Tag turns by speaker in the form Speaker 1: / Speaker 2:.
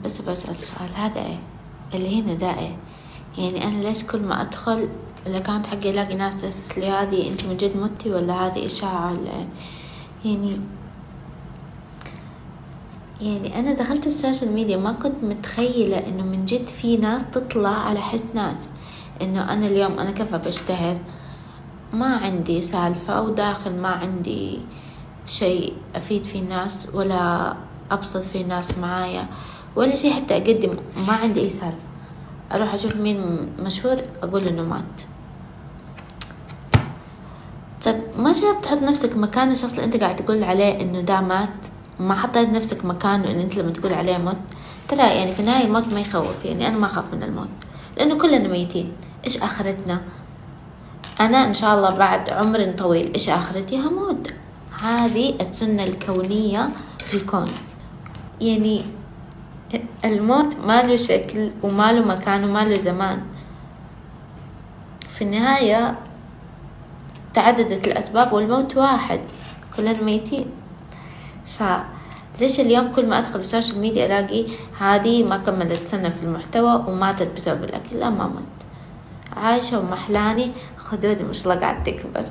Speaker 1: بس بسأل سؤال، هذا ايه اللي هنا ده ايه؟ يعني انا ليش كل ما ادخل الاكونت حقي الاقي ناس تسأل لي هذه انت من جد متي ولا هذه اشاعة ولا ايه؟ يعني انا دخلت السوشيال ميديا ما كنت متخيلة انه من جد في ناس تطلع على حس ناس، انه انا اليوم انا كيف بشتهر، ما عندي سالفة وداخل ما عندي شيء افيد فيه الناس ولا ابسط فيه الناس معايا ولا شيء حتى اقدم، ما عندي اي سالفة. اروح اشوف مين مشهور اقول انه مات. طب ما جربت تحط نفسك مكان الشخص اللي انت قاعد تقول عليه انه ده مات؟ ما حطيت نفسك مكانه ان انت لما تقول عليه مت؟ ترى يعني في النهاية الموت ما يخوف، يعني انا ما اخاف من الموت لانه كلنا ميتين. ايش اخرتنا؟ انا ان شاء الله بعد عمر طويل ايش اخرتي؟ هموت. هذه السنة الكونية في الكون. يعني الموت ما له شكل وما له مكان وما له زمان. في النهاية تعددت الأسباب والموت واحد، كلنا ميتين. فليش اليوم كل ما أدخل السوشيال ميديا ألاقي هذه ما كملت سنة في المحتوى وماتت بسبب الأكل؟ لا، ما مت، عايشة ومحلاني، خدودي ما شاء الله قاعد تكبر.